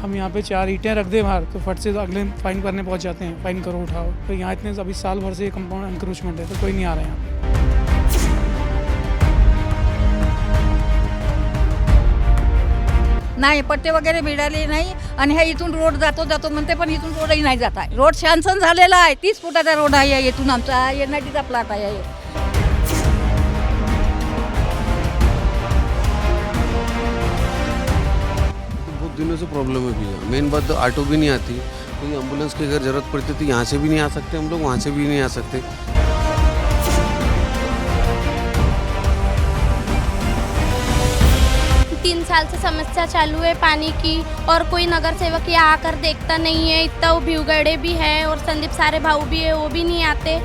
हम यहाँ पे 4 ईंटें रख दे बाहर तो फट से तो अगले फाइन करने पहुँच जाते हैं, फाइन करो उठाओ। तो यहाँ इतने अभी साल भर से ये कंपाउंड एनक्रोचमेंट है तो कोई नहीं आ रहा है यहाँ पे। नाही पट्टे वगैरे मिळाले नाही आणि हे इथून रोड जातो म्हणते पण इथून रोडही नाही जात आहे। रोड सँक्शन झालेला आहे, 30 फुटाचा रोड आहे, इथून आमचा एनआयटीचा प्लॉट आहे। बहुत दिनों से प्रॉब्लम है भैया। मेन बात तो ऑटो भी नहीं आती, कोई एम्बुलेंस की अगर ज़रूरत पड़ती तो यहाँ से भी नहीं आ सकते हम लोग, वहाँ से भी नहीं आ सकते। 3 साल से समस्या चालू है पानी की और कोई नगर सेवक यहाँ आकर देखता नहीं है। इतना वो भीवगढ़े भी है और संदीप सारे भाऊ भी है, वो भी नहीं आते।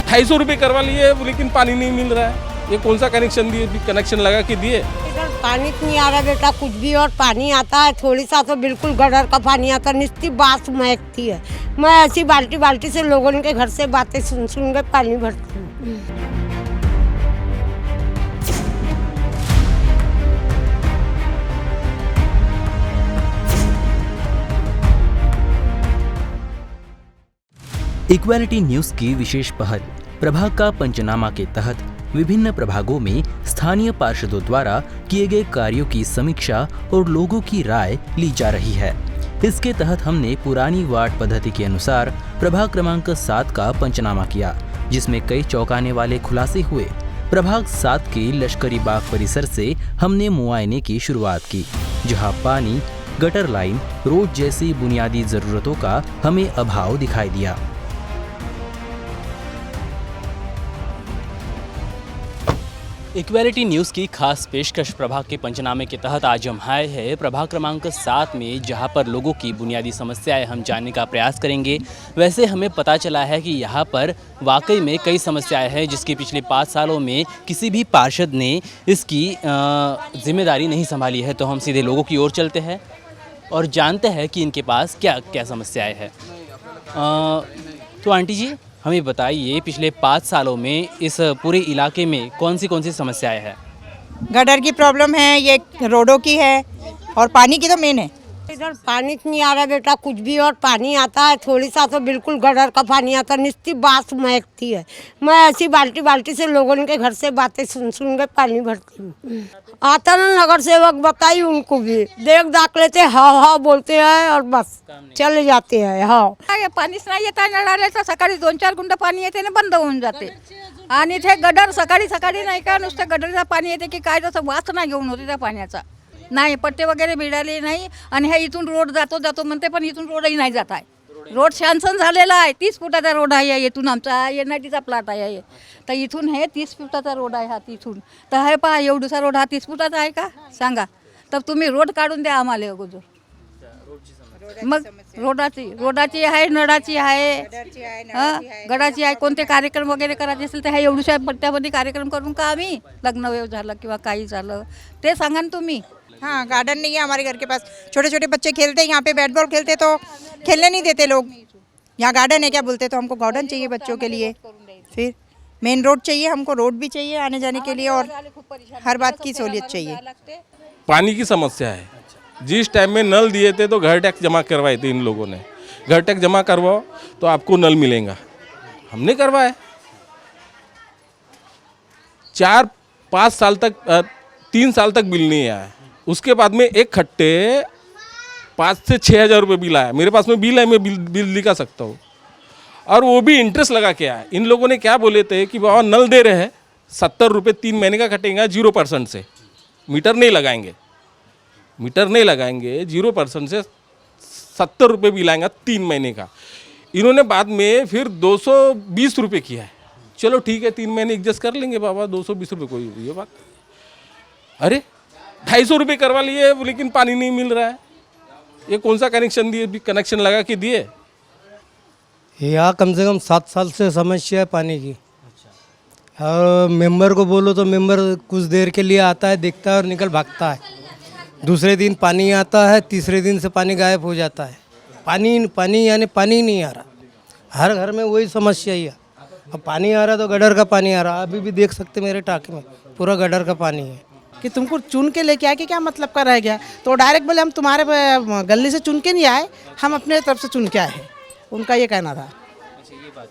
250 रुपये करवा लिए लेकिन पानी नहीं मिल रहा है। ये कौन सा कनेक्शन दिए, कनेक्शन लगा के दिए? इधर पानी नहीं आ रहा बेटा कुछ भी, और पानी आता है थोड़ी सा तो बिल्कुल गटर का पानी आता है, निस्ती बास महकती है। मैं ऐसी बाल्टी बाल्टी से लोगों के घर से बातें सुन सुन के पानी भरती हूँ। इक्वालिटी न्यूज की विशेष पहल प्रभाग का पंचनामा के तहत विभिन्न प्रभागों में स्थानीय पार्षदों द्वारा किए गए कार्यों की समीक्षा और लोगों की राय ली जा रही है। इसके तहत हमने पुरानी वार्ड पद्धति के अनुसार प्रभाग क्रमांक 7 का पंचनामा किया, जिसमें कई चौंकाने वाले खुलासे हुए। प्रभाग 7 के लश्करी बाग परिसर से हमने मुआयने की शुरुआत की, जहां पानी, गटर लाइन, रोड जैसी बुनियादी जरूरतों का हमें अभाव दिखाई दिया। इक्वालिटी न्यूज़ की खास पेशकश प्रभाग के पंचनामे के तहत आज हम आए हैं प्रभाग क्रमांक 7 में, जहां पर लोगों की बुनियादी समस्याएं हम जानने का प्रयास करेंगे। वैसे हमें पता चला है कि यहां पर वाकई में कई समस्याएं हैं, जिसकी पिछले 5 सालों में किसी भी पार्षद ने इसकी जिम्मेदारी नहीं संभाली है। तो हम सीधे लोगों की ओर चलते हैं और जानते हैं कि इनके पास क्या क्या समस्याएँ हैं। तो आंटी जी हमें बताइए, पिछले 5 सालों में इस पूरे इलाके में कौन सी समस्याएं हैं? गटर की प्रॉब्लम है, ये रोडों की है और पानी की तो मेन है। इधर पानी नहीं आ रहा बेटा कुछ भी, और पानी आता है थोड़ी सा तो बिल्कुल गटर का पानी आता है, निस्ती बास महकती है। मैं ऐसी बाल्टी बाल्टी से लोगों के घर से बातें सुन सुन के पानी भरती हूँ। आता ना नगर सेवक, बताइए उनको भी, देख दाख लेते हाँ बोलते हैं और बस चले जाते हैं। हाँ पाणीच नाही येत आहे नळाला, सकाळी 2-4 गुंड पाणी येते आणि बंद होऊन जाते। आणि ते गटर सकाळी नाही का नुसतं गटरचं पाणी येते की काय, तसं वास नाही घेऊन होते त्या पाण्याचा। नाही पट्टे वगैरे मिळाले नाही आणि हे इथून रोड जातो म्हणते पण इथून रोडही नाही जात आहे। रोड सँक्शन झालेला आहे, 30 फुटाचा रोड आहे, इथून आमचा एनआयटीचा प्लॉट आहे। तर इथून हे 30 फुटाचा रोड आहे, हा तिथून तर हे पहा एवढूसा रोड हा 30 फुटाचा आहे का सांगा? तर तुम्ही रोड काढून द्या आम्हाला अगोदर। मग रोडाची आहे, नळाची आहे, गडाची आहे। कोणते कार्यक्रम वगैरे करायचे असेल तर ह्या एवढ्या पट्ट्यामध्ये कार्यक्रम करून का आम्ही लग्न वेळ झालं किंवा काही झालं ते सांगा ना तुम्ही। हाँ गार्डन नहीं है हमारे घर के पास, छोटे छोटे बच्चे खेलते हैं यहाँ पे, बैट बॉल खेलते तो खेलने नहीं देते लोग। यहाँ गार्डन है क्या बोलते, तो हमको गार्डन चाहिए बच्चों के लिए। फिर मेन रोड चाहिए हमको, रोड भी चाहिए आने जाने के लिए और हर बात की सहूलियत चाहिए। पानी की समस्या है। जिस टाइम में नल दिए थे तो घर टैक्स जमा करवाए थे इन लोगों ने, घर टैक्स जमा करवाओ तो आपको नल मिलेगा, हमने करवाया। 4-5 साल तक 3 साल तक बिल नहीं आया। उसके बाद में एक खट्टे 5 से 6 हज़ार रुपये बिल आया। मेरे पास में बिल है, मैं बिल दिखा सकता हूँ, और वो भी इंटरेस्ट लगा के आया। इन लोगों ने क्या बोले थे कि बाबा नल दे रहे हैं, 70 रुपये 3 महीने का कटेगा 0% से, मीटर नहीं लगाएंगे 0% से 70 रुपये बिल आएगा 3 महीने का। इन्होंने बाद में फिर 220 रुपये किया है। चलो ठीक है 3 महीने एडजस्ट कर लेंगे बाबा, 220 रुपये कोई ये बात। अरे 250 रुपये करवा लिए लेकिन पानी नहीं मिल रहा है। ये कौन सा कनेक्शन दिए, कनेक्शन लगा के दिए? यहाँ कम से कम 7 साल से समस्या है पानी की। और मेंबर को बोलो तो मेंबर कुछ देर के लिए आता है, देखता है और निकल भागता है। दूसरे दिन पानी आता है, तीसरे दिन से पानी गायब हो जाता है। पानी यानी पानी नहीं आ रहा। हर घर में वही समस्या ही है। अब पानी आ रहा तो गडर का पानी आ रहा, अभी भी देख सकते मेरे टाके में पूरा गडर का पानी है। कि तुमको चुन के लेके आके क्या मतलब का रह गया, तो डायरेक्ट बोले हम तुम्हारे गली से चुन के नहीं आए, हम अपने तरफ से चुन के आए हैं, उनका ये कहना था।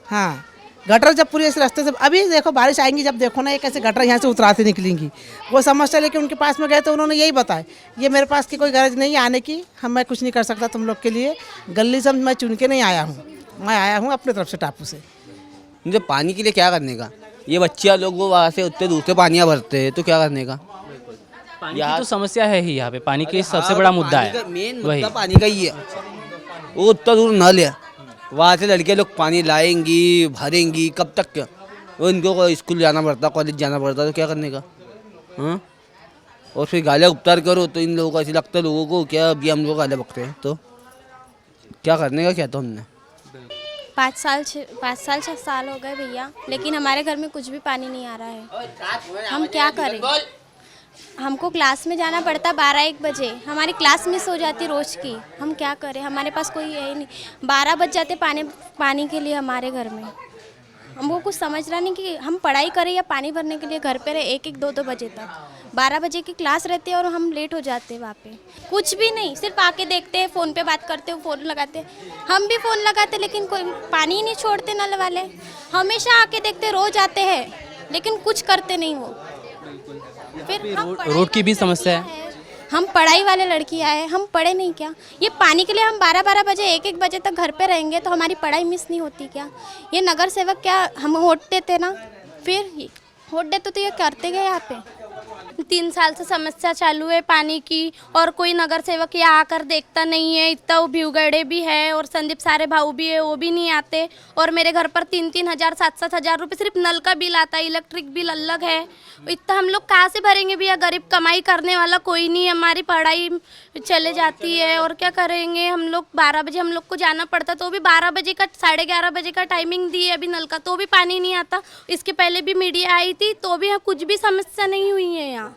हाँ, गटर जब पूरे इस रास्ते से, अभी देखो बारिश आएंगी जब देखो ना ये कैसे गटर यहाँ से उतराते निकलेंगी, वो समस्या लेके उनके पास में गए तो उन्होंने यही बताया, ये मेरे पास की कोई गरज नहीं है आने की, मैं कुछ नहीं कर सकता तुम लोग के लिए, गली से मैं चुन के नहीं आया हूँ, मैं आया हूँ अपने तरफ से टापू से। मुझे पानी के लिए क्या करने का, ये बच्चियाँ लोग वो वहाँ से उतने दूसरे पानियाँ भरते हैं तो क्या करने का। पानी की तो समस्या है ही यहाँ पे, पानी की सबसे बड़ा मुद्दा है, मेन वही मुद्दा पानी का ही है। वो उतना दूर नल है, वहाँ से लड़के लोग पानी लाएंगी भरेंगी, कब तक क्या, वो इनको स्कूल जाना पड़ता, कॉलेज जाना पड़ता, तो क्या करने का। हाँ, और फिर गालियाँ उपतार करो तो इन लोगों को ऐसे लगता है लोगों को क्या अभी हम लोग गालियाँ बकते हैं, तो क्या करने का क्या तो हमने। 5 साल 6 साल हो गए भैया, लेकिन हमारे घर में कुछ भी पानी नहीं आ रहा है। हम क्या करें, हमको क्लास में जाना पड़ता 12-1 बजे, हमारी क्लास मिस हो जाती रोज़ की, हम क्या करें, हमारे पास कोई है ही नहीं। 12 बज जाते पानी के लिए हमारे घर में। हमको कुछ समझ रहा नहीं कि हम पढ़ाई करें या पानी भरने के लिए घर पे रहे 1-1 2-2 बजे तक। 12 बजे की क्लास रहती है और हम लेट हो जाते हैं वहाँ पे। कुछ भी नहीं, सिर्फ आके देखते हैं, फ़ोन पे बात करते हैं, फ़ोन लगाते हैं, हम भी फ़ोन लगाते लेकिन कोई पानी ही नहीं छोड़ते नल वाले। हमेशा आके देखते, रोज़ आते हैं लेकिन कुछ करते नहीं वो। फिर रोड की भी समस्या है। हम पढ़ाई वाले लड़कियां हैं, हम पढ़े नहीं क्या? ये पानी के लिए हम 12-12 बजे 1-1 बजे तक घर पे रहेंगे तो हमारी पढ़ाई मिस नहीं होती क्या? ये नगर सेवक क्या हम वोट देते ना, फिर वोट देते तो ये करते गए यहाँ पे। 3 साल से समस्या चालू है पानी की और कोई नगर सेवक यहाँ आकर देखता नहीं है। इतना भ्यूगढ़े भी है और संदीप सारे भाऊ भी है, वो भी नहीं आते। और मेरे घर पर 3-3 हज़ार 7-7 हज़ार रुपये सिर्फ नल का बिल आता है, इलेक्ट्रिक बिल अलग है। इतना हम लोग कहाँ से भरेंगे भैया? गरीब कमाई करने वाला कोई नहीं, हमारी पढ़ाई चले जाती है और क्या करेंगे हम लोग। 12 बजे हम लोग को जाना पड़ता, तो भी 12 बजे का 11:30 बजे का टाइमिंग दी है अभी नल का, तो भी पानी नहीं आता। इसके पहले भी मीडिया आई थी तो भी कुछ भी समस्या नहीं हुई है यहाँ।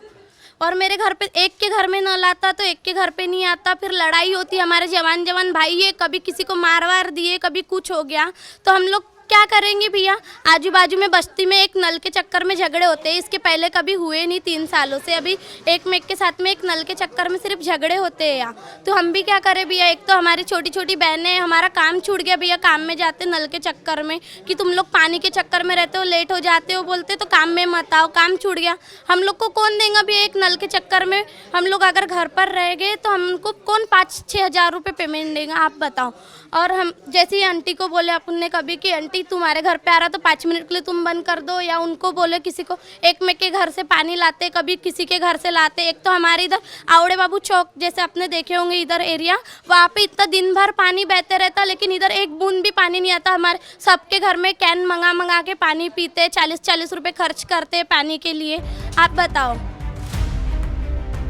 और मेरे घर पे एक के घर में नल आता तो एक के घर पे नहीं आता, फिर लड़ाई होती। हमारे जवान भाई है, कभी किसी को मार वार दिए, कभी कुछ हो गया तो हम लोग क्या करेंगे भैया? आजू बाजू में बस्ती में एक नल के चक्कर में झगड़े होते हैं, इसके पहले कभी हुए नहीं 3 सालों से। अभी एक में एक के साथ में एक नल के चक्कर में सिर्फ झगड़े होते हैं यहाँ। तो हम भी क्या करें भैया? एक तो हमारी छोटी छोटी बहनें हैं, हमारा काम छूट गया भैया, काम में जाते नल के चक्कर में कि तुम लोग पानी के चक्कर में रहते हो, लेट हो जाते हो, बोलते तो काम में मत आओ, काम छूट गया। हम लोग को कौन देगा भैया? एक नल के चक्कर में हम लोग अगर घर पर रह गए तो हमको कौन 5-6 हज़ार रुपये पेमेंट देगा, आप बताओ। और हम जैसे ही आंटी को बोले अपन ने कभी कि आंटी तुम्हारे घर पे आ रहा तो 5 मिनट के लिए तुम बंद कर दो, या उनको बोले किसी को, एक में के घर से पानी लाते, कभी किसी के घर से लाते। एक तो हमारे इधर आवड़े बाबू चौक जैसे आपने देखे होंगे इधर एरिया, वहाँ पे इतना दिन भर पानी बहते रहता लेकिन इधर एक बूंद भी पानी नहीं आता। हमारे सबके घर में कैन मंगा के पानी पीते, 40-40 रुपये खर्च करते पानी के लिए, आप बताओ।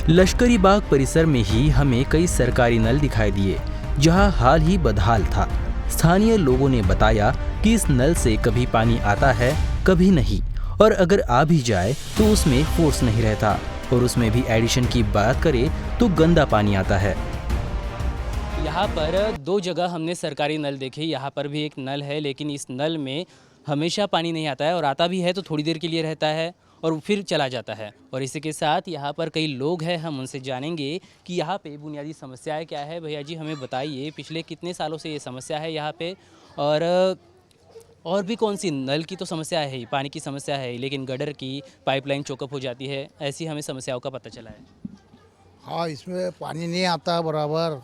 लश्करी बाग परिसर में ही हमें कई सरकारी नल दिखाई दिए जहां हाल ही बदहाल था। स्थानीय लोगों ने बताया कि इस नल से कभी पानी आता है कभी नहीं, और अगर आ भी जाए तो उसमें फोर्स नहीं रहता, और उसमें भी एडिशन की बात करें तो गंदा पानी आता है। यहाँ पर 2 जगह हमने सरकारी नल देखे, यहाँ पर भी एक नल है लेकिन इस नल में हमेशा पानी नहीं आता है, और आता भी है तो थोड़ी देर के लिए रहता है और फिर चला जाता है। और इसी के साथ यहाँ पर कई लोग हैं, हम उनसे जानेंगे कि यहाँ पे बुनियादी समस्याएं क्या है। भैया जी हमें बताइए, पिछले कितने सालों से ये समस्या है यहाँ पे, और भी कौन सी? नल की तो समस्या है ही, पानी की समस्या है, लेकिन गडर की पाइपलाइन चोकअप हो जाती है, ऐसी हमें समस्याओं का पता चला है। हाँ, इसमें पानी नहीं आता बराबर,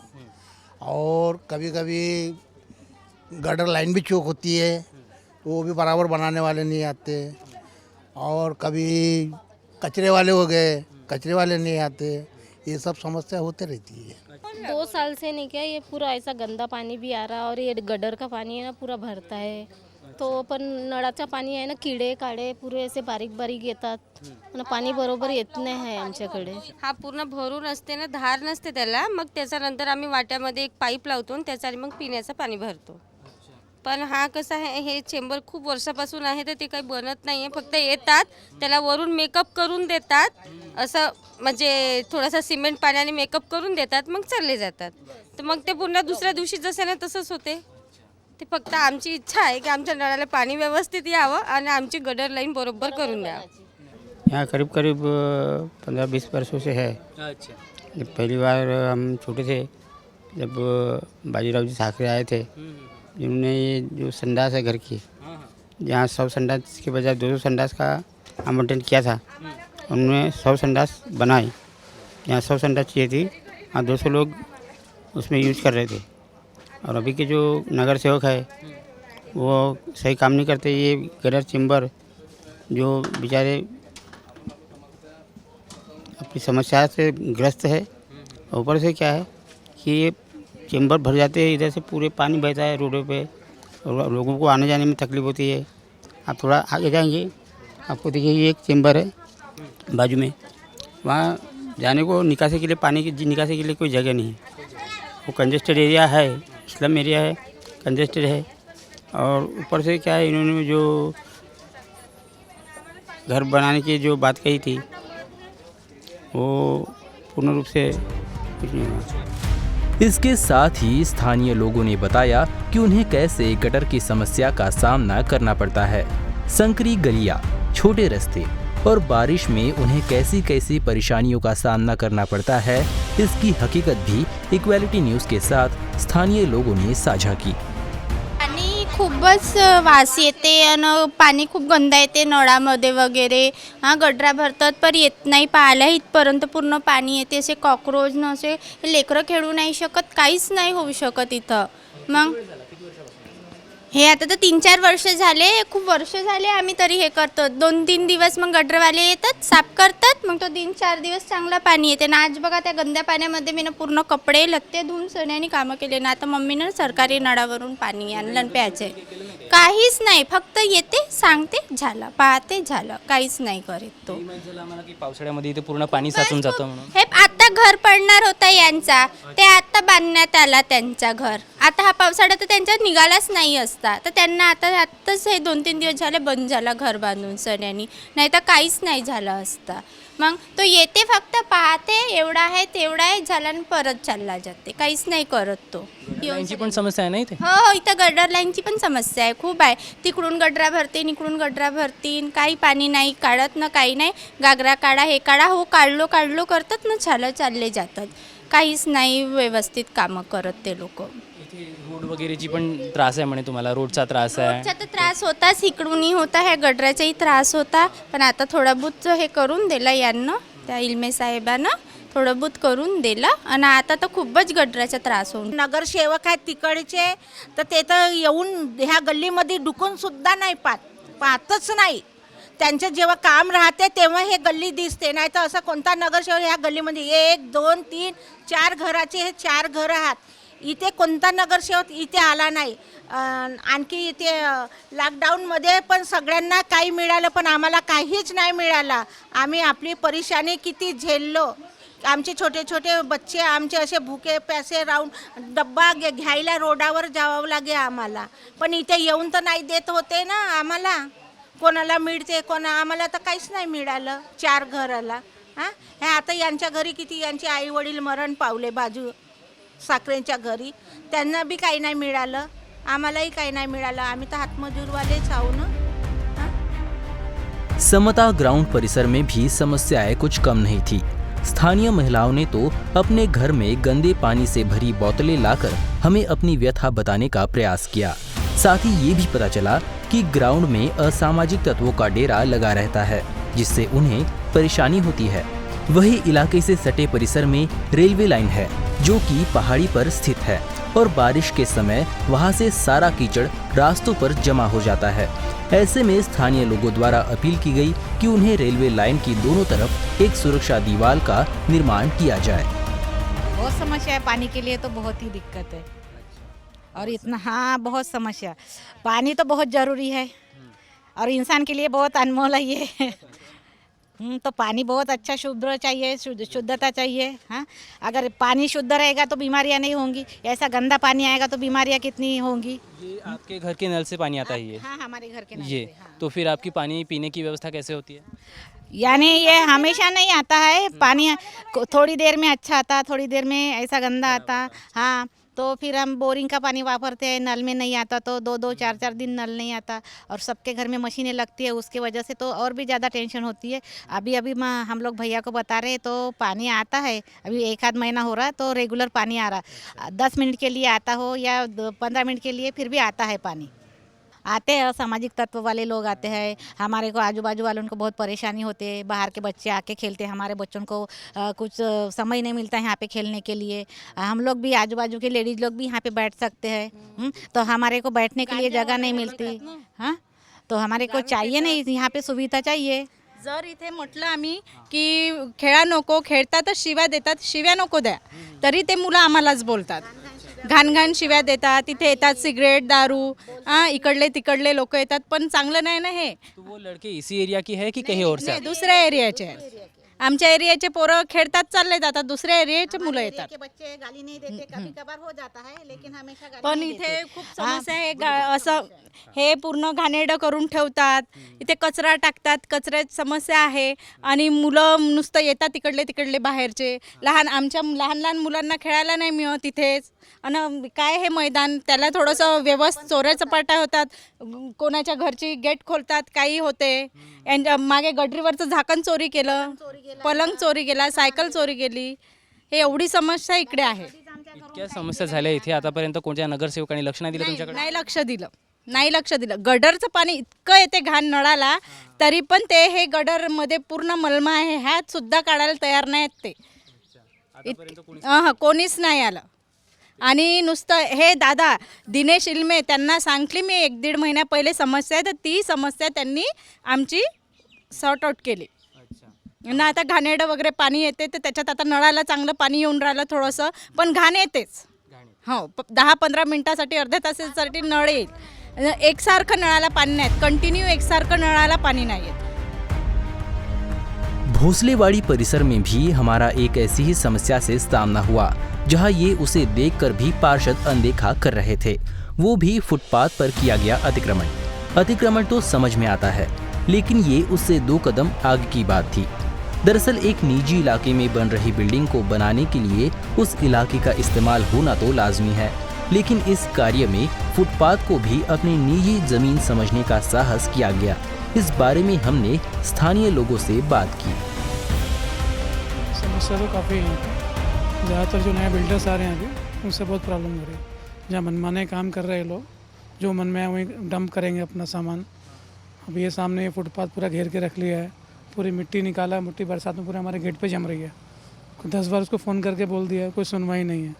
और कभी कभी गडर लाइन भी चोक होती है तो वो भी बराबर बनाने वाले नहीं आते, और कभी कचरे वाले हो गए, कचरे वाले नहीं आते, ये सब समस्या होते रहती है। 2 साल से नहीं क्या, ये पूरा ऐसा गंदा पानी भी आ रहा, और ये गडर का पानी है ना पूरा भरता है, तो पण नळाचा पाणी आहे ना किडे काडे पुरे असे बारीक बारीक येतात आणि पाणी बरोबर येत नाही आहे आमच्याकडे। हा पूर्ण भरून असते ना, धार नसते त्याला, मग त्याच्यानंतर आम्ही वाट्यामध्ये एक पाईप लावतो आणि त्याच्याने मग पिण्याचं पाणी भरतो। पण हा कसा आहे, हे चेंबर खूप वर्षापासून आहे तर ते काही बनत नाही आहे, फक्त येतात त्याला वरून मेकअप करून देतात, असं म्हणजे थोडासा सिमेंट पाण्याने मेकअप करून देतात, मग चालले जातात। तर मग ते पुन्हा दुसऱ्या दिवशी जसे ना तसंच होते। ते फक्त आमची इच्छा आहे की आमच्या नळाला पाणी व्यवस्थित यावं आणि आमची गटर लाईन बरोबर करून द्यावं। यहाँ करीब करीब 15-20 वर्षों से है। अच्छा। जब पहली बार हम छोटे थे, जब बाजीराव जी ठाकरे आए थे, जिन्होंने ये जो संडास है घर की, जहाँ 100 संडास के बजाय 200 संडास का आवंटन किया था, उन्होंने 100 संडास बनाई। यहाँ 100 संडास चाहिए थी, हाँ 200 लोग उसमें यूज कर रहे थे। और अभी के जो नगर सेवक है वो सही काम नहीं करते। ये गटर चेम्बर जो बेचारे अपनी समस्या से ग्रस्त है, ऊपर से क्या है कि ये चेम्बर भर जाते हैं, इधर से पूरे पानी बहता है रोडों पे और लोगों को आने जाने में तकलीफ होती है। आप थोड़ा आगे जाएंगे, आपको देखिए ये एक चेम्बर है बाजू में, वहाँ जाने को निकासी के लिए, पानी की निकासी के लिए कोई जगह नहीं है। वो कंजेस्टेड एरिया है, स्लम एरिया है, कंजेस्टेड है। और ऊपर से क्या है, इन्होंने जो घर बनाने की जो बात कही थी वो पूर्ण रूप से कुछ नहीं हुआ। इसके साथ ही स्थानीय लोगों ने बताया कि उन्हें कैसे गटर की समस्या का सामना करना पड़ता है। संकरी गलियां, छोटे रास्ते और बारिश में उन्हें कैसी कैसी परेशानियों का सामना करना पड़ता है, इसकी हकीकत भी इक्वालिटी न्यूज़ के साथ स्थानीय लोगों ने साझा की। पाणी खूपच वास येते आणि पाणी खूप गंदा येते नळामध्ये वगैरे। हां, गटरा भरतात पण येत नाही, पाहायला इथपर्यंत पूर्ण पाणी येते। असे कॉकरोच न असे लेकरं खेळू नाही शकत, काहीच नाही होऊ शकत इथं। मग हे आता तर 3-4 वर्ष झाले, खूप वर्ष झाले आम्ही तरी हे करतो। 2-3 दिवस मग गटरवाले येतात, साफ करतात, मग तो 3-4 दिवस चांगला पाणी येते ना। आज बघा त्या गंद्या पाण्यामध्ये मी ना पूर्ण कपडे लत्ते धुवून सण्याने कामं केले ना। आता मम्मीनं सरकारी नळावरून पाणी आणलं आणि प्यायचे, काहीच नाही, फक्त येते, सांगते, झालं, पाहते, झालं, काहीच नाही करीत तो। पावसाळ्यामध्ये इथे पूर्ण पाणी साचून जातं म्हणून हे आता घर पडणार होता यांचा, ते आता बांधण्यात आला त्यांचा घर। आता हा पावसाळा तर त्यांच्या निघालाच नाही असता, तर त्यांना आताच हे 2-3 दिवस झाले बंद झाला घर बांधून सण्यानी, नाही तर काहीच नाही झालं असता। मग तो येते, फक्त पाहते, एवढा आहे तेवढा आहे, झाला आणि परत चालला जाते, काहीच नाही करत तो। लाईनची पण समस्या आहे ना इथे? हो, इथं गटर लाईनची पण समस्या आहे, खूप आहे। तिकडून गटरा भरते, इकडून गटरा भरतीन, काही पाणी नाही काढत ना, काही नाही। गागरा काढा, हे काढा, हो काढलो करतात ना, झालं, चालले जातात, काहीच नाही व्यवस्थित कामं करत ते लोक। रोड वगैरेची पण त्रास आहे म्हणे तुम्हाला? रोडचा त्रास आहे? रोडचा तर त्रास होताच, इकडूनही होता, ह्या गटराचाही त्रास होता, पण आता थोडा बहुत हे करून दिला यांना, त्या इल्मे साहेबांना थोडं बहुत करून दिलं आणि आता तर खूपच गटराचा त्रास होऊन। नगरसेवक आहेत तिकडचे, तर ते तर येऊन ह्या गल्लीमध्ये डुकून सुद्धा नाही पाहतच नाही। त्यांचं जेव्हा काम राहते तेव्हा हे गल्ली दिसते, नाही तर असं कोणता नगरसेवक ह्या गल्लीमध्ये 1, 2, 3, 4 घराचे हे 4 घरं आहेत, इथे कोणता नगरसेवक इथे आला नाही। आणखी इथे लॉकडाऊनमध्ये पण सगळ्यांना काही मिळालं, पण आम्हाला काहीच नाही मिळालं। आम्ही आपली परेशानी किती झेललो, आमचे छोटे छोटे बच्चे आमचे असे भुके प्यासे राहून डब्बा घ्यायला रोडावर जावं लागे आम्हाला, पण इथे येऊन तर नाही देत होते ना आम्हाला। कोणाला मिळते, आम्हाला तर काहीच नाही मिळालं 4 घराला। हां, हे आता यांच्या घरी किती, यांचे आई वडील मरण पावले बाजू साखरेंच्या घरी, त्यांना बी काही नाही मिळालं, आम्हालाही काही नाही मिळालं, आम्ही तर हातमजूरवालेच आहो ना। समता ग्राउंड परिसर में भी समस्याएं कुछ कम नहीं थी। स्थानीय महिलाओं ने तो अपने घर में गंदे पानी से भरी बोतलें लाकर हमें अपनी व्यथा बताने का प्रयास किया। साथ ही ये भी पता चला कि ग्राउंड में असामाजिक तत्वों का डेरा लगा रहता है, जिससे उन्हें परेशानी होती है। वही इलाके से सटे परिसर में रेलवे लाइन है, जो कि पहाड़ी पर स्थित है और बारिश के समय वहां से सारा कीचड़ रास्तों पर जमा हो जाता है। ऐसे में स्थानीय लोगों द्वारा अपील की गई कि उन्हें रेलवे लाइन की दोनों तरफ एक सुरक्षा दीवार का निर्माण किया जाए। बहुत समस्या है पानी के लिए, तो बहुत ही दिक्कत है और इतना, हाँ बहुत समस्या। पानी तो बहुत ज़रूरी है और इंसान के लिए बहुत अनमोल है ये। तो पानी बहुत अच्छा शुद्ध चाहिए, शुद्धता चाहिए। हाँ, अगर पानी शुद्ध रहेगा तो बीमारियां नहीं होंगी, ऐसा गंदा पानी आएगा तो बीमारियां कितनी होंगी। ये आपके घर के नल से पानी आता है ये? हाँ, हमारे घर के नल ये से, हाँ। तो फिर आपकी पानी पीने की व्यवस्था कैसे होती है? यानी ये हमेशा नहीं आता है पानी, थोड़ी देर में अच्छा आता, थोड़ी देर में ऐसा गंदा आता। हाँ, तो फिर हम बोरिंग का पानी वापरते हैं, नल में नहीं आता तो 2-2 4-4 दिन नल नहीं आता, और सबके घर में मशीनें लगती है, उसकी वजह से तो और भी ज़्यादा टेंशन होती है। अभी हम लोग भैया को बता रहे तो पानी आता है, अभी 1 आध महीना हो रहा है तो रेगुलर पानी आ रहा, 10 मिनट के लिए आता हो या 15 मिनट के लिए, फिर भी आता है पानी। आते हैं सामाजिक तत्व वाले लोग आते हैं, हमारे को आजू बाजू वालों को बहुत परेशानी होती है, बाहर के बच्चे आके खेलते हैं, हमारे बच्चों को कुछ समय नहीं मिलता है यहाँ पे खेलने के लिए। हम लोग भी आजू बाजू के लेडीज़ लोग भी यहाँ पे बैठ सकते हैं, तो हमारे को बैठने के लिए जगह नहीं मिलती। हाँ, तो हमारे को चाहिए नहीं, यहाँ पे सुविधा चाहिए। जर इथे म्हटलं आम्ही की खेळा नको, खेळतात तर शिव्या देतात, शिव्या नको द्या, तरी ते मुलं आम्हालाच बोलतात, घाण घाण शिव्या देतात, तिथे येतात सिगरेट दारू, इकडले तिकडले लोक येतात, पण चांगलं नाही ना हे। तो वो लड़के इसी एरिया की है कि कहीं और से? नाही, दुसऱ्या एरियाचे आहेत। आमच्या एरियाचे पोरं खेळतात चालले जातात, दुसऱ्या एरियाचे मुलं येतात। बच्चे गाली नहीं देते, कभी कभार हो जाता है, लेकिन हमेशा गाली पण नहीं इथे देते। खूप समस्या आहे, असं हे पूर्ण घाणेरडं करून ठेवतात, इथे कचरा टाकतात, कचऱ्याची समस्या आहे, आणि मुलं नुसतं येतात तिकडले तिकडले बाहेरचे, आमच्या लहान मुलांना खेळायला नाही मिळत तिथेच, आणि काय हे मैदान, त्याला थोडंसं व्यवस्थित चोऱ्या चपाट्या होतात, कोणाच्या घरची गेट खोलतात, काही होते, यांच्या मागे गटरीवरचं झाकण चोरी केलं, पलंग चोरी गेला, सायकल चोरी गेली, हे एवढी समस्या इकडे आहे। इतक्या समस्या झाल्या इथे, आतापर्यंत कोणत्या नगरसेवकांनी लक्ष नाही दिलं तुमच्याकडे? नाही लक्ष दिलं, गडरचं पाणी इतकं येते घाण नळाला, तरी पण ते हे गडरमध्ये पूर्ण मलमा आहे, ह्यात सुद्धा काढायला तयार नाहीत ते, कोणीच नाही आलं। आणि नुसतं हे दादा दिनेश इल्मे, त्यांना सांगली मी 1-1.5 महिन्या पहिले समस्या आहे, तर ती समस्या त्यांनी आमची सॉर्ट आउट केली ना। आता घाणेरडं वगैरे पाणी येते, तर त्याच्यात आता नळाला चांगलं पाणी येऊन राहिलं थोडंसं, पण घाण येतेच। हो, 10-15 मिनटासाठी, अर्ध्या तासासाठी नळ येईल, एकसारखं नळाला पाणी नाही, कंटिन्यू एकसारखं नळाला पाणी नाही येत। भोसलेवाड़ी परिसर में भी हमारा एक ऐसी ही समस्या से सामना हुआ, जहां ये उसे देखकर भी पार्षद अनदेखा कर रहे थे, वो भी फुटपाथ पर किया गया अतिक्रमण तो समझ में आता है, लेकिन ये उससे 2 कदम आगे की बात थी। दरअसल एक निजी इलाके में बन रही बिल्डिंग को बनाने के लिए उस इलाके का इस्तेमाल होना तो लाजमी है, लेकिन इस कार्य में फुटपाथ को भी अपनी निजी जमीन समझने का साहस किया गया। इस बारे में हमने स्थानीय लोगों से बात की। समस्या तो काफ़ी है, ज़्यादातर जो नए बिल्डर्स आ रहे हैं अभी, उनसे बहुत प्रॉब्लम हो रही है। जहाँ मनमाने काम कर रहे हैं लोग, जो मन में है वहीं डंप करेंगे अपना सामान। अब ये सामने ये फुटपाथ पूरा घेर के रख लिया है, पूरी मिट्टी निकाला है, मिट्टी बरसात में पूरा हमारे गेट पे जम रही है। 10 बार उसको फ़ोन करके बोल दिया, कोई सुनवाई नहीं है।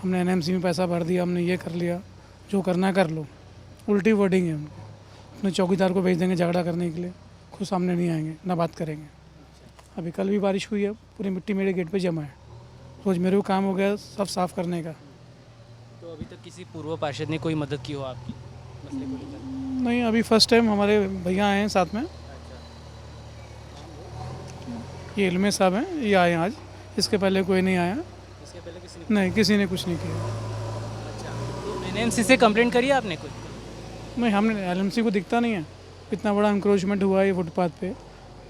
हमने एनएमसी में पैसा भर दिया, हमने ये कर लिया, जो करना कर लो, उल्टी वर्डिंग है उनको। अपने चौकीदार को भेज देंगे झगड़ा करने के लिए, खुद सामने नहीं आएंगे, ना बात करेंगे। अभी कल भी बारिश हुई है, पूरी मिट्टी मेरे गेट पे जमा है, रोज़ मेरे को काम हो गया सब साफ़ करने का। तो अभी तक किसी पूर्व पार्षद ने कोई मदद की हो आपकी मसले को लेकर? नहीं, अभी फर्स्ट टाइम हमारे भैया आए हैं साथ में, ये इल्मे साहब हैं, ये आए हैं आज, इसके पहले कोई नहीं आया। इसके पहले नहीं, किसी ने कुछ नहीं किया। तो एनएमसी से कंप्लेंट करी आपने कुछ? नहीं, हमने एलएमसी को दिखता नहीं है, इतना बड़ा इंक्रोचमेंट हुआ है ये फुटपाथ पे।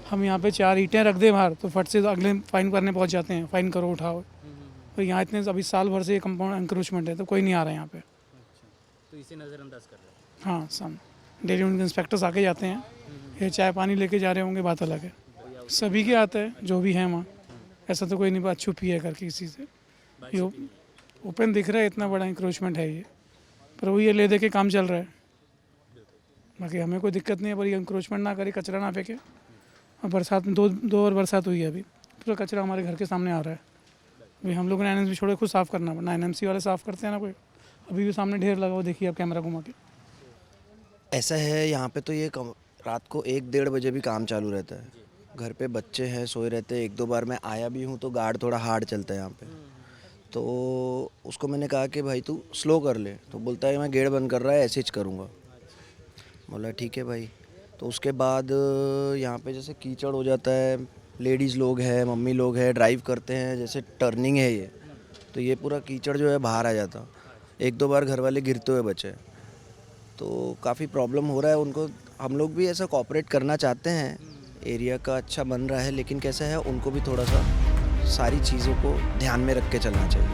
हम यहाँ पे 4 ईंटें रख दे बाहर तो फट से तो अगले फाइन करने पहुँच जाते हैं, फाइन करो उठाओ। तो यहाँ इतने अभी साल भर से ये कंपाउंड इंक्रोचमेंट है, तो कोई नहीं आ रहा है यहाँ पे। तो इसे नज़रअंदाज कर रहे हैं? हाँ, सामने डेली उनके इंस्पेक्टर्स आके जाते हैं, ये चाय पानी लेके जा रहे होंगे, बात अलग है। सभी के आता है, जो भी है वहाँ, ऐसा तो कोई नहीं बात छुपी है करके किसी से। ये ओपन दिख रहा है, इतना बड़ा इंक्रोचमेंट है ये, पर वो ये ले दे के काम चल रहा है। बाकी हमें कोई दिक्कत नहीं है, पर ये इंक्रोचमेंट ना करे, कचरा ना फेंके। और बरसात में दो और बरसात हुई है, अभी पूरा कचरा हमारे घर के सामने आ रहा है। अभी हम लोगों ने एनएमसी छोड़े खुद साफ़ करना पड़ा, एनएमसी वाले साफ़ करते हैं ना कोई। अभी भी सामने ढेर लगा हुआ, देखिए आप कैमरा घुमा के। ऐसा है यहाँ पे तो ये रात को 1-1.5 बजे भी काम चालू रहता है। घर पे बच्चे हैं, सोए रहते हैं। 1-2 बार मैं आया भी हूँ तो गार्ड थोड़ा हार्ड चलता है यहाँ पे। तो उसको मैंने कहा कि भाई तू स्लो कर ले, तो बोलता है मैं गेट बंद कर रहा है, ऐसे ही करूँगा। बोला ठीक है भाई। तो उसके बाद यहाँ पे जैसे कीचड़ हो जाता है, लेडीज़ लोग हैं, मम्मी लोग हैं, ड्राइव करते हैं, जैसे टर्निंग है ये, तो ये पूरा कीचड़ जो है बाहर आ जाता। 1-2 बार घर वाले गिरते हुए बचे, तो काफ़ी प्रॉब्लम हो रहा है उनको। हम लोग भी ऐसा कोऑपरेट करना चाहते हैं, एरिया का अच्छा बन रहा है, लेकिन कैसा है उनको भी थोड़ा सा सारी चीज़ों को ध्यान में रख के चलना चाहिए।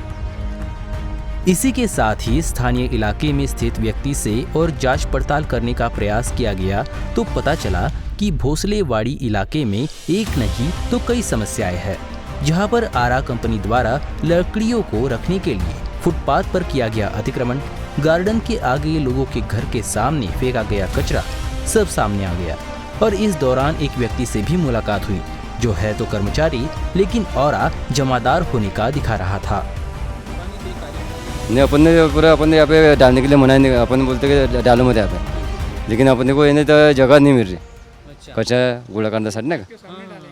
इसी के साथ ही स्थानीय इलाके में स्थित व्यक्ति से और जांच पड़ताल करने का प्रयास किया गया तो पता चला कि भोसलेवाड़ी इलाके में एक नहीं तो कई समस्याएं हैं, जहां पर आरा कंपनी द्वारा लकड़ियों को रखने के लिए फुटपाथ पर किया गया अतिक्रमण, गार्डन के आगे लोगों के घर के सामने फेंका गया कचरा सब सामने आ गया। और इस दौरान एक व्यक्ति से भी मुलाकात हुई जो है तो कर्मचारी लेकिन औरा जमादार होने का दिखा रहा था। नहीं, अपन ने पूरा अपन यहाँ पे डालने के लिए मना नहीं, अपन बोलते कि डालो मत यहाँ पे, लेकिन अपने को इन्हें तो जगह नहीं मिल रही। कचरा कूड़ा करना सड़ने का।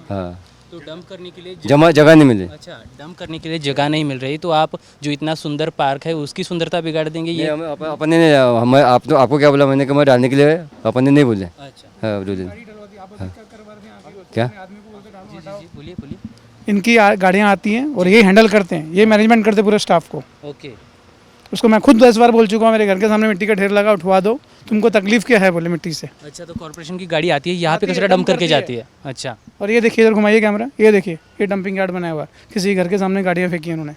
हाँ, तो डंप करने के लिए जगह नहीं मिल रही। अच्छा, डंप करने के लिए जगह नहीं मिल रही, तो आप जो इतना सुंदर पार्क है उसकी सुंदरता बिगाड़ देंगे ये? अपन ने आपको क्या बोला मैंने कि मैं डालने के लिए, अपन ने नहीं बोले। अच्छा, हाँ, क्या बोलिए बोलिए। इनकी गाड़ियाँ आती हैं और ये हैंडल करते हैं, ये मैनेजमेंट करते पूरे स्टाफ को। ओके, उसको मैं खुद 10 बार बोल चुका हूँ, मेरे घर के सामने मिट्टी का ढेर लगा, उठवा दो, तुमको तकलीफ क्या है बोले मिट्टी से। अच्छा, तो कॉर्पोरेशन की गाड़ी आती है यहाँ पे कचरा डंप करके जाती है? अच्छा, और ये देखिए इधर घुमाइए कैमरा, ये देखिए ये डंपिंग यार्ड बनाया हुआ है, किसी घर के सामने गाड़ियाँ फेंकी हैं उन्होंने।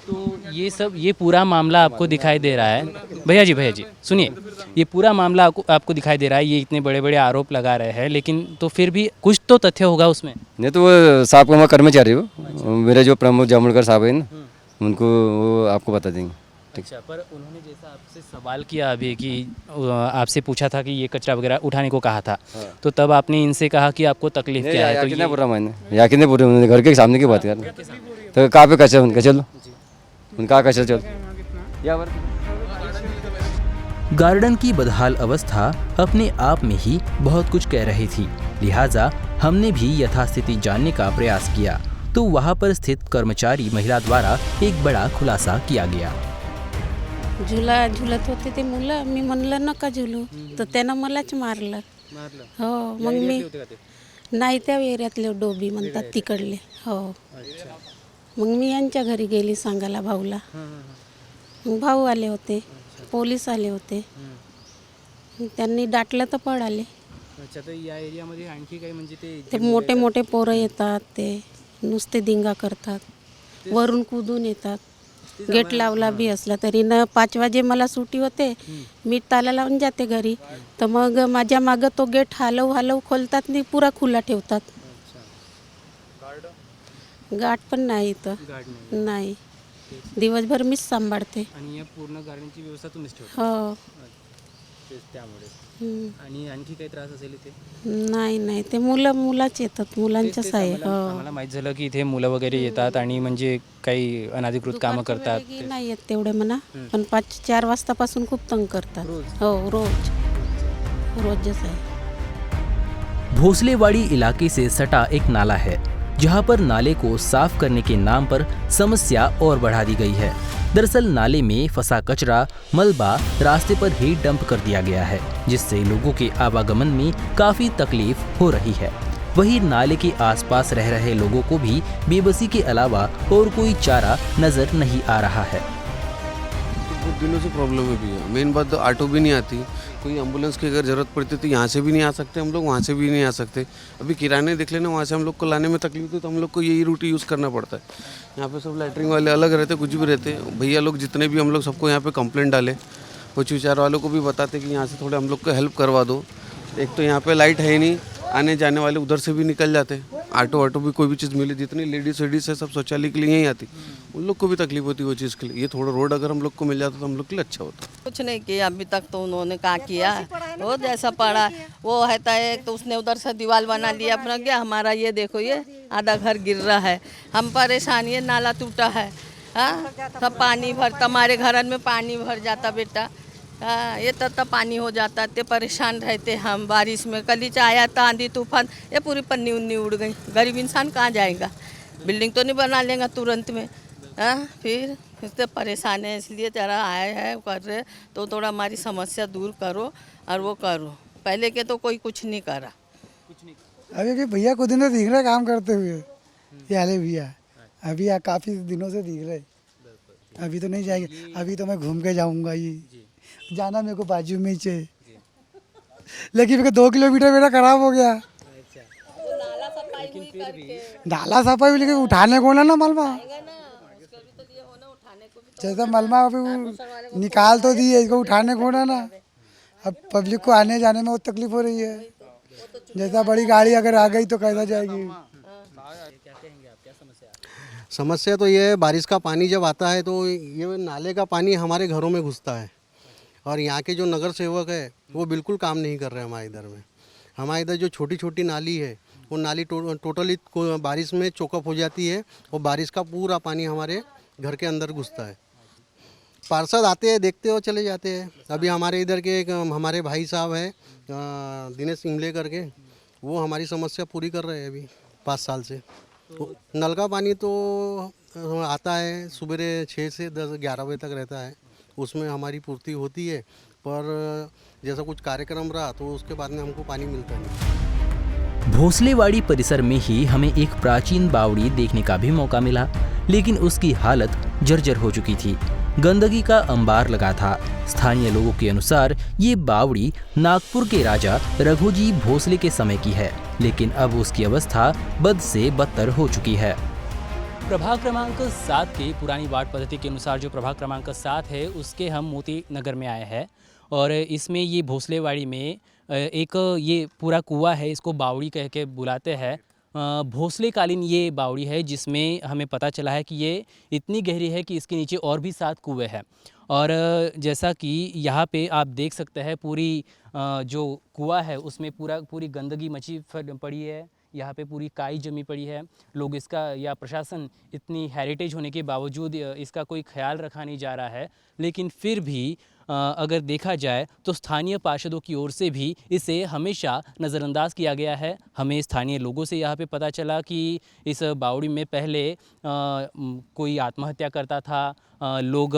तो ये पूरा मामला आपको दिखाई दे रहा है? भैया जी सुनिए, ये पूरा मामला आपको दिखाई दे रहा है, ये इतने बड़े बड़े आरोप लगा रहे हैं, लेकिन तो फिर भी कुछ तो तथ्य होगा उसमें। नहीं तो वो साहब को मैं कर्मचारी हूँ, मेरे जो प्रमोद जामुलकर साहब है ना, उनको वो आपको बता देंगे। अच्छा, पर उन्होंने जैसा आपसे सवाल किया अभी कि आपसे पूछा था कि ये कचरा वगैरह उठाने को कहा था, तो तब आपने इनसे कहा कि आपको तकलीफ क्या है? तो कितना बुरा मैंने या कितने बुरे, उन्होंने घर के सामने की बात कर, तो कहाँ पे कचरा उनका, चलो उनका कचरा चलो। गार्डन की बदहाल अवस्था अपने आप में ही बहुत कुछ कह रही थी, लिहाजा हमने भी यथास्थिति जानने का प्रयास किया तो वहां पर स्थित कर्मचारी महिला द्वारा एक बड़ा खुलासा किया गया। झुलत होते ते मुलं, मी म्हणलं नका झुलू, तर त्यानं मलाच मारलं. हो, मग मी नाही त्या एरियातले डोबी म्हणतात तिकडले. हो, मग मी यांच्या घरी गेली सांगायला भाऊला. मग भाऊ आले होते, पोलीस आले होते, त्यांनी डाटलं तर पळाले. अच्छा, तर या एरियामध्ये आणखी काही म्हणजे ते मोठे मोठे पोरं येतात, ते नुसते दिंगा करतात, वरून कूदून येतात. गेट लावला बी असला तरी न 5 वाजे मला सुट्टी होते, मी ताला लावून जाते घरी, तर मग माझ्या मागं तो गेट हलव खोलतात नाही, पुरा खुला ठेवतात. गाठ पण नाही इथं, नाही, दिवसभर मीच सांभाळते. आणि या पूर्ण गार्डनची व्यवस्था तुम्हीच ठेवता? हो. त्यामुळे आणि आणखी काही त्रास असेल इथे? नाही, ते मुलाच येतात, मुलांच्याच आहे. हो, मला माहीत झालं की इथे मुलं वगैरे येतात आणि म्हणजे काही अनधिकृत कामं करतात. नाही येत तेवढे म्हणा, पण 5-4 वाजतापासून खूप तंग करतात. हो, रोज जसं आहे. भोसलेवाड़ी इलाके से सटा एक नाला है, जहां पर नाले को साफ करने के नाम पर समस्या और बढ़ा दी गई है। दरअसल नाले में फंसा कचरा, मलबा रास्ते पर ही डंप कर दिया गया है, जिससे लोगों के आवागमन में काफी तकलीफ हो रही है। वहीं नाले के आसपास रह रहे लोगों को भी बेबसी के अलावा और कोई चारा नजर नहीं आ रहा है। बहुत दिनों से प्रॉब्लम है भैया। मेन बात तो ऑटो भी नहीं आती, कोई एम्बुलेंस की अगर ज़रूरत पड़ती तो यहाँ से भी नहीं आ सकते हम लोग, वहाँ से भी नहीं आ सकते। अभी किराने देख लेना, वहाँ से हम लोग को लाने में तकलीफ थी तो हम लोग को यही रूट यूज़ करना पड़ता है। यहाँ पे सब लैटरिन वाले अलग रहते, कुछ भी रहते, भैया लोग जितने भी हम लोग सबको यहाँ पे कंप्लेंट डाले, कुछ विचार वालों को भी बताते कि यहाँ से थोड़े हम लोग को हेल्प करवा दो। एक तो यहाँ पे लाइट है ही नहीं, आने जाने वाले उधर से भी निकल जाते, ऑटो भी कोई भी चीज़ मिले, जितनी लेडीज़ है सब शौचालय के लिए यहीं आती, उन लोग को भी तकलीफ होती है वो चीज़ के लिए। ये थोड़ा रोड अगर हम लोग को मिल जाता तो हम लोग के लिए अच्छा होता। कुछ नहीं किया अभी तक, तो उन्होंने क्या किया, वो जैसा पड़ा वो रहता है, तो उसने उधर से दीवार बना लिया अपना क्या, हमारा ये देखो ये आधा घर गिर रहा है, हम परेशान, ये नाला टूटा है, हाँ सब पानी भरता, हमारे घर में पानी भर जाता बेटा, हाँ ये तब पानी हो जाता, ते परेशान रहते हम बारिश में। कल ही आया था आंधी तूफान, ये पूरी पन्नी उन्नी उड़ गई, गरीब इंसान कहाँ जाएगा, बिल्डिंग तो नहीं बना लेगा तुरंत में, हाँ फिर इससे परेशान है, इसलिए जरा आए हैं कर रहे, तो थोड़ा हमारी समस्या दूर करो और वो करो, पहले के तो कोई कुछ नहीं करा। अभी भी भैया को दिनों दिख रहे काम करते हुए, ये हाले भैया अभी काफ़ी दिनों से दिख रहे, अभी तो नहीं जाएंगे, अभी तो मैं घूम के जाऊँगा, ये जाना मेरे को बाजू में ही चाहिए, लेकिन मेरे को 2 किलोमीटर मेरा खराब हो गया। नाला सफाई लेकिन उठाने को ना मलबा, जैसा मलबा अभी वो निकाल तो दिए, इसको उठाने को ना ना, अब पब्लिक को आने जाने में बहुत तकलीफ हो रही है। जैसा बड़ी गाड़ी अगर आ गई तो कैसा जाएगी। समस्या तो ये है, बारिश का पानी जब आता है तो ये नाले का पानी हमारे घरों में घुसता है, और यहाँ के जो नगर सेवक है वो बिल्कुल काम नहीं कर रहे हमारे इधर में। हमारे इधर जो छोटी छोटी नाली है वो नाली टोटली बारिश में चौकअप हो जाती है, और बारिश का पूरा पानी हमारे घर के अंदर घुसता है। पार्षद आते हैं, देखते हो, चले जाते हैं। अभी हमारे इधर के एक हमारे भाई साहब हैं दिनेश इंगले करके, वो हमारी समस्या पूरी कर रहे हैं अभी 5 साल से। तो नल का पानी तो आता है सुबह 6 से 10-11 बजे तक रहता है, उसमें हमारी पूर्ति होती है। पर जैसा कुछ कार्यक्रम रहा तो उसके बाद में हमको पानी मिलता नहीं। भोसलेवाड़ी परिसर में ही हमें एक प्राचीन बावड़ी देखने का भी मौका मिला, लेकिन उसकी हालत जर्जर हो चुकी थी। गंदगी का अंबार लगा था। स्थानीय लोगों के अनुसार ये बावड़ी नागपुर के राजा रघुजी भोसले के समय की है, लेकिन अब उसकी अवस्था बद से बदतर हो चुकी है। प्रभाग क्रमांक 7 के पुरानी वार्ड पद्धति के अनुसार जो प्रभाग क्रमांक 7 है उसके हम मोती नगर में आए हैं, और इसमें ये भोसलेवाड़ी में एक ये पूरा कुआं है, इसको बावड़ी कह के बुलाते हैं। भोसले कालीन ये बावड़ी है, जिसमें हमें पता चला है कि ये इतनी गहरी है कि इसके नीचे और भी 7 कुएँ हैं। और जैसा कि यहाँ पे आप देख सकते हैं, पूरी जो कुआं है उसमें पूरी गंदगी मची पड़ी है। यहाँ पे पूरी काई जमी पड़ी है। लोग इसका या प्रशासन इतनी हेरिटेज होने के बावजूद इसका कोई ख्याल रखा नहीं जा रहा है। लेकिन फिर भी अगर देखा जाए तो स्थानीय पार्षदों की ओर से भी इसे हमेशा नज़रअंदाज किया गया है। हमें स्थानीय लोगों से यहाँ पे पता चला कि इस बावड़ी में पहले कोई आत्महत्या करता था, लोग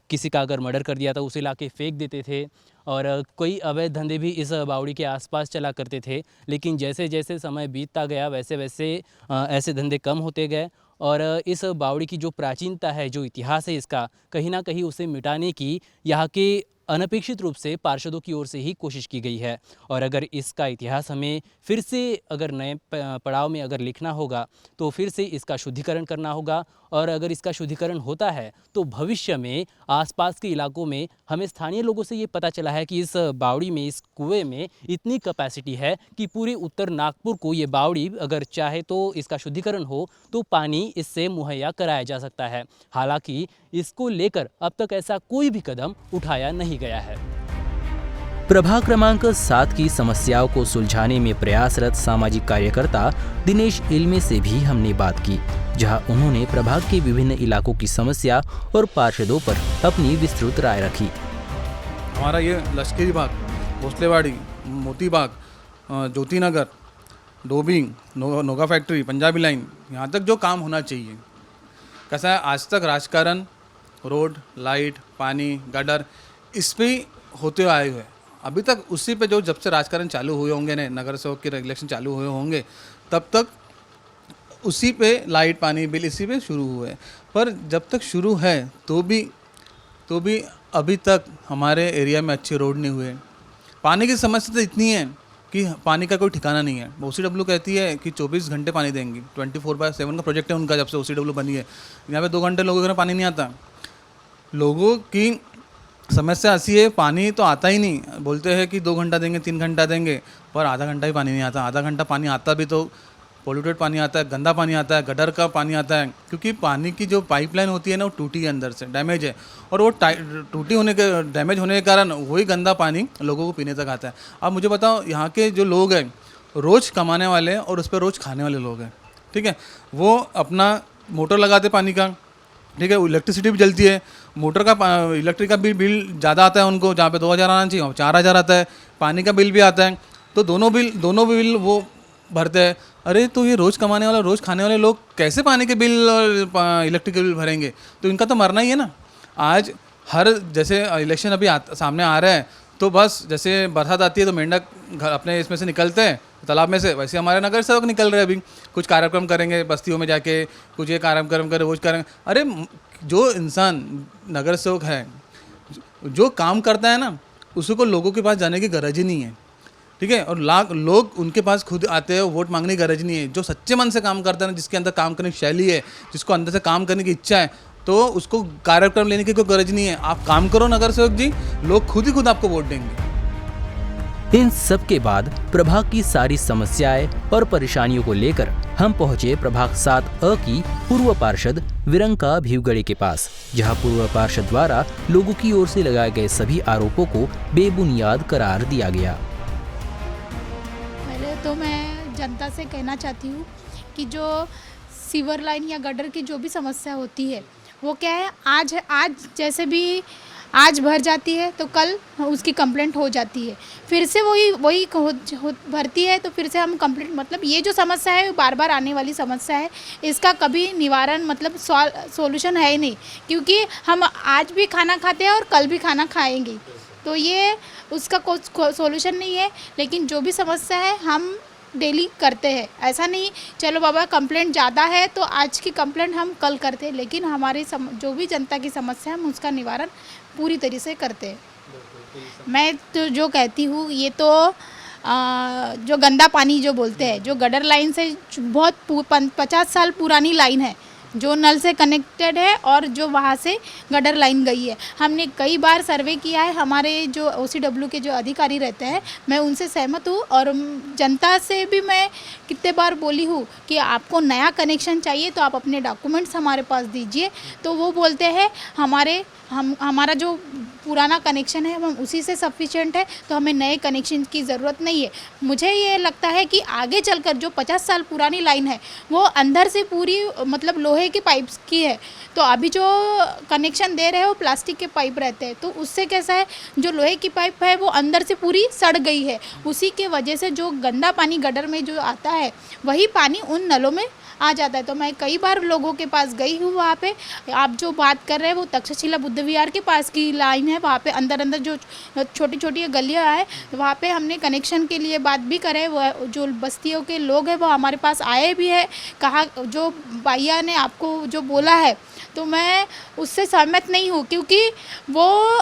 किसी का अगर मर्डर कर दिया था उसे लाके फेंक देते थे, और कई अवैध धंधे भी इस बावड़ी के आसपास चला करते थे। लेकिन जैसे जैसे समय बीतता गया वैसे वैसे ऐसे धंधे कम होते गए, और इस बावड़ी की जो प्राचीनता है, जो इतिहास है इसका, कहीं ना कहीं उसे मिटाने की यहाँ के अनपेक्षित रूप से पार्षदों की ओर से ही कोशिश की गई है। और अगर इसका इतिहास हमें फिर से अगर नए पड़ाव में अगर लिखना होगा तो फिर से इसका शुद्धिकरण करना होगा। और अगर इसका शुद्धिकरण होता है तो भविष्य में आसपास के इलाकों में, हमें स्थानीय लोगों से ये पता चला है कि इस बावड़ी में, इस कुएं में इतनी कैपेसिटी है कि पूरे उत्तर नागपुर को ये बावड़ी अगर चाहे तो इसका शुद्धिकरण हो तो पानी इससे मुहैया कराया जा सकता है। हालांकि इसको लेकर अब तक ऐसा कोई भी कदम उठाया नहीं गया है। प्रभाग क्रमांक 7 की समस्याओं को सुलझाने में प्रयासरत सामाजिक कार्यकर्ता दिनेश इल्मे से भी हमने बात की, जहां उन्होंने प्रभाग के विभिन्न इलाकों की समस्या और पार्षदों पर अपनी विस्तृत राय रखी। हमारा ये लश्करी बाग, भोसलेवाड़ी, मोती बाग, ज्योति नगर, डोबिंग, नोगा फैक्ट्री, पंजाबी लाइन, यहाँ तक जो काम होना चाहिए। कैसा है, आज तक राजकारण रोड, लाइट, पानी, गटर इस पे ही होते आए हुए। अभी तक उसी पे जो जब से राजकारण चालू हुए होंगे ने, नगर सेवक के इलेक्शन चालू हुए होंगे, तब तक उसी पे लाइट, पानी, बिल इसी पे शुरू हुए। पर जब तक शुरू है तो भी अभी तक हमारे एरिया में अच्छे रोड नहीं हुए। पानी की समस्या तो इतनी है कि पानी का कोई ठिकाना नहीं है। OCW कहती है कि 24 घंटे पानी देंगी, 24/7 का प्रोजेक्ट है उनका जब से OCW बनी है। यहाँ पे 2 घंटे लोगों के घर पानी नहीं आता। लोगों की समस्या ऐसी है, पानी तो आता ही नहीं। बोलते हैं कि 2 घंटा देंगे, 3 घंटा देंगे, पर आधा घंटा ही पानी नहीं आता। आधा घंटा पानी आता भी तो पोल्यूटेड पानी आता है, गंदा पानी आता है, गटर का पानी आता है, क्योंकि पानी की जो पाइपलाइन होती है ना वो टूटी है, अंदर से डैमेज है, और वो टूटी होने के, डैमेज होने के कारण वही गंदा पानी लोगों को पीने तक आता है। अब मुझे बताओ, यहाँ के जो लोग हैं रोज़ कमाने वाले और उस पर रोज़ खाने वाले लोग हैं, ठीक है। वो अपना मोटर लगाते पानी का, ठीक है, इलेक्ट्रिसिटी भी जलती है, मोटर का इलेक्ट्रिक का बिल ज़्यादा आता है उनको, जहाँ पे 2000 आना चाहिए वहाँ 4000 आता है, पानी का बिल भी आता है, तो दोनों बिल वो भरते हैं। अरे तो ये रोज़ कमाने वाला, रोज़ खाने वाले लोग कैसे पानी के बिल और इलेक्ट्रिक बिल भरेंगे? तो इनका तो मरना ही है ना। आज हर जैसे इलेक्शन अभी सामने आ रहा है, तो बस जैसे बरसात आती है तो मेंढक घर अपने इसमें से निकलते हैं तालाब में से, वैसे हमारे नगर सेवक निकल रहे हैं। अभी कुछ कार्यक्रम करेंगे बस्तियों में जाके, कुछ ये कार्यक्रम करें, वो करेंगे। अरे जो इंसान नगर सेवक है, जो काम करता है ना, उसको लोगों के पास जाने की गरज ही नहीं है, ठीक है। और लोग उनके पास खुद आते हैं, वोट मांगने की गरज नहीं है। जो सच्चे मन से काम करता है ना, जिसके अंदर काम करने की शैली है, जिसको अंदर से काम करने की इच्छा है, तो उसको कार्यक्रम लेने की कोई गरज नहीं है। आप काम करो नगर सेवक जी, लोग खुद ही खुद आपको वोट देंगे। इन सब के बाद प्रभाग की सारी समस्याएं और परेशानियों को लेकर हम पहुंचे प्रभाग 7A की पूर्व पार्षद विरंका भीवगड़े के पास, जहां पूर्व पार्षद द्वारा लोगों की ओर से लगाए गए सभी आरोपों को बेबुनियाद करार दिया गया। पहले तो मैं जनता से कहना चाहती हूँ कि जो सीवर लाइन या गटर की जो भी समस्या होती है वो क्या है, आज जैसे भी आज भर जाती है तो कल उसकी कंप्लेंट हो जाती है, फिर से वही भरती है तो फिर से हम कंप्लेंट, मतलब ये जो समस्या है बार बार आने वाली समस्या है, इसका कभी निवारण मतलब सॉल्यूशन है ही नहीं, क्योंकि हम आज भी खाना खाते हैं और कल भी खाना खाएंगे, तो ये उसका कोई सॉल्यूशन नहीं है। लेकिन जो भी समस्या है हम डेली करते हैं, ऐसा नहीं चलो बाबा कंप्लेंट ज़्यादा है तो आज की कंप्लेंट हम कल करते हैं, लेकिन हमारी जो भी जनता की समस्या है हम उसका निवारण पूरी तरीके से करते हैं। मैं तो जो कहती हूँ, ये तो जो गंदा पानी जो बोलते हैं, जो गटर लाइन से बहुत 50 साल पुरानी लाइन है जो नल से कनेक्टेड है और जो वहाँ से गटर लाइन गई है। हमने कई बार सर्वे किया है, हमारे जो OCW के जो अधिकारी रहते हैं मैं उनसे सहमत हूँ, और जनता से भी मैं कितने बार बोली हूँ कि आपको नया कनेक्शन चाहिए तो आप अपने डॉक्यूमेंट्स हमारे पास दीजिए, तो वो बोलते हैं हमारा जो पुराना कनेक्शन है हम उसी से सफिशिएंट है, तो हमें नए कनेक्शन की ज़रूरत नहीं है। मुझे ये लगता है कि आगे चलकर जो 50 साल पुरानी लाइन है वो अंदर से पूरी मतलब लोहे की पाइप्स की है, तो अभी जो कनेक्शन दे रहे हो प्लास्टिक के पाइप रहते हैं, तो उससे कैसा है जो लोहे की पाइप है वो अंदर से पूरी सड़ गई है, उसी के वजह से जो गंदा पानी गटर में जो आता है वही पानी उन नलों में आ जाता है। तो मैं कई बार लोगों के पास गई हूँ, वहाँ पे आप जो बात कर रहे हैं वो तक्षशिला बुद्ध विहार के पास की लाइन है, वहाँ पे अंदर जो छोटी छोटी गलियाँ है वहाँ पे हमने कनेक्शन के लिए बात भी करे, वो जो बस्तियों के लोग हैं वो हमारे पास आए भी है, कहा जो भैया ने आपको जो बोला है तो मैं उससे सहमत नहीं हूँ, क्योंकि वो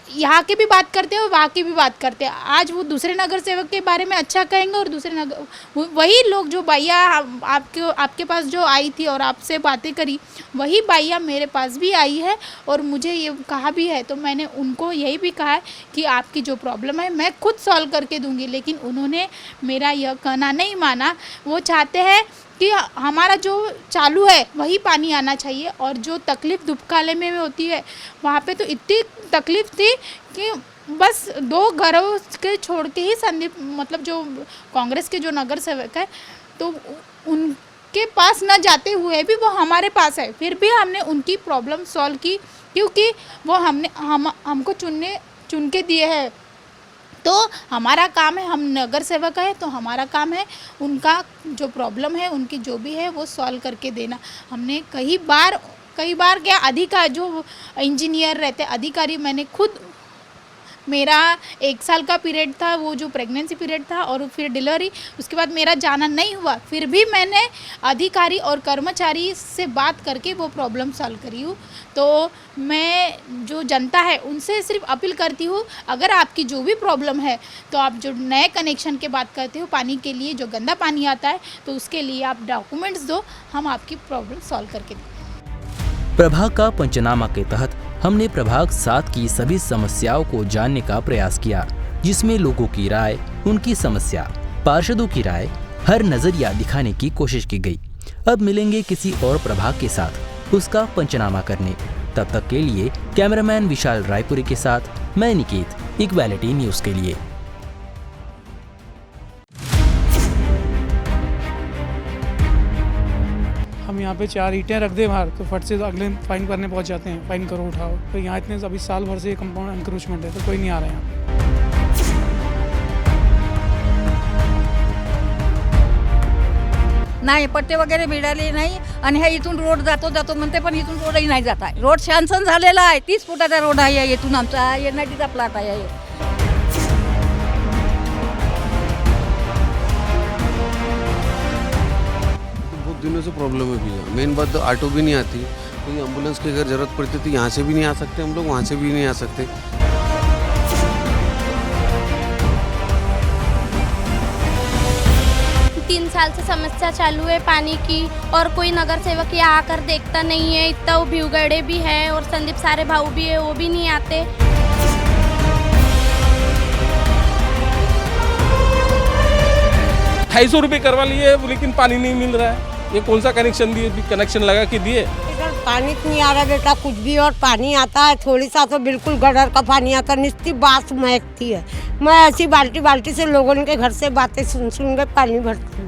यहाँ की भी बात करते हैं और वहाँ की भी बात करते हैं। आज वो दूसरे नगर सेवक के बारे में अच्छा कहेंगे और दूसरे नगर वही लोग जो भैया आपके पास जो आई थी और आपसे बातें करी, वही भैया मेरे पास भी आई है और मुझे ये कहा भी है, तो मैंने उनको यही भी कहा है कि आपकी जो प्रॉब्लम है मैं खुद सॉल्व करके दूंगी, लेकिन उन्होंने मेरा यह कहना नहीं माना। वो चाहते हैं कि हमारा जो चालू है वही पानी आना चाहिए, और जो तकलीफ़ धूपकाले में होती है वहाँ पे तो इतनी तकलीफ़ थी कि बस 2 घरों के छोड़ के ही संदीप मतलब जो कांग्रेस के जो नगर सेवक है तो उनके पास न जाते हुए भी वो हमारे पास है, फिर भी हमने उनकी प्रॉब्लम सॉल्व की, क्योंकि वो हमको चुन के दिए हैं। तो हमारा काम है, हम नगर सेवक है तो हमारा काम है उनका जो प्रॉब्लम है उनकी जो भी है वो सॉल्व करके देना। हमने कई बार क्या अधिकारी जो इंजीनियर रहते अधिकारी, मैंने खुद मेरा 1 साल का पीरियड था, वो जो प्रेगनेंसी पीरियड था और फिर डिलीवरी, उसके बाद मेरा जाना नहीं हुआ, फिर भी मैंने अधिकारी और कर्मचारी से बात करके वो प्रॉब्लम सॉल्व करी हूँ। तो मैं जो जनता है उनसे सिर्फ अपील करती हूँ, अगर आपकी जो भी प्रॉब्लम है तो आप जो नए कनेक्शन की बात करते हो पानी के लिए, जो गंदा पानी आता है तो उसके लिए आप डॉक्यूमेंट्स दो, हम आपकी प्रॉब्लम सॉल्व करके दें। प्रभाग का पंचनामा के तहत हमने प्रभाग 7 की सभी समस्याओं को जानने का प्रयास किया, जिसमें लोगों की राय, उनकी समस्या, पार्षदों की राय, हर नजरिया दिखाने की कोशिश की गई। अब मिलेंगे किसी और प्रभाग के साथ उसका पंचनामा करने। तब तक के लिए कैमरामैन विशाल रायपुरी के साथ मैं निकेत, इक्वालिटी न्यूज के लिए। हम यहाँ पे 4 ईंटें रख दे बाहर तो फट से तो अगले फाइन करने पहुँच जाते हैं, फाइन करो उठाओ। तो यहाँ इतने अभी साल भर से कंपाउंड एनक्रोचमेंट है तो कोई नहीं आ रहा है यहाँ। नाही पट्टे वगैरे मिळाले नाही, आणि हे इथून रोड जातो म्हणते पण इथून रोडही नाही जात आहे। रोड सँक्शन झालेला आहे, 30 फुटाचा रोड आहे, इथून आमचा NITचा प्लॉट आहे। बहुत दिनों से प्रॉब्लम है भैया। मेन बात तो ऑटो भी नहीं आती, कोई एम्बुलेंस की अगर ज़रूरत पड़ती तो यहाँ से भी नहीं आ सकते हम लोग, वहाँ से भी नहीं आ सकते। 3 साल से समस्या चालू है पानी की, और कोई नगर सेवक यहाँ आकर देखता नहीं है। इतना वो भीवगढ़े भी है और संदीप सारे भाऊ भी है, वो भी नहीं आते। 250 रुपये करवा लिए लेकिन पानी नहीं मिल रहा है। ये कौन सा कनेक्शन दिए, कनेक्शन लगा के दिए? इधर पानी नहीं आ रहा बेटा कुछ भी, और पानी आता है थोड़ी सा तो बिल्कुल गटर का पानी आता है, निस्ती बास महकती है। मैं ऐसी बाल्टी बाल्टी से लोगों के घर से बातें सुन सुन के पानी भरती हूँ।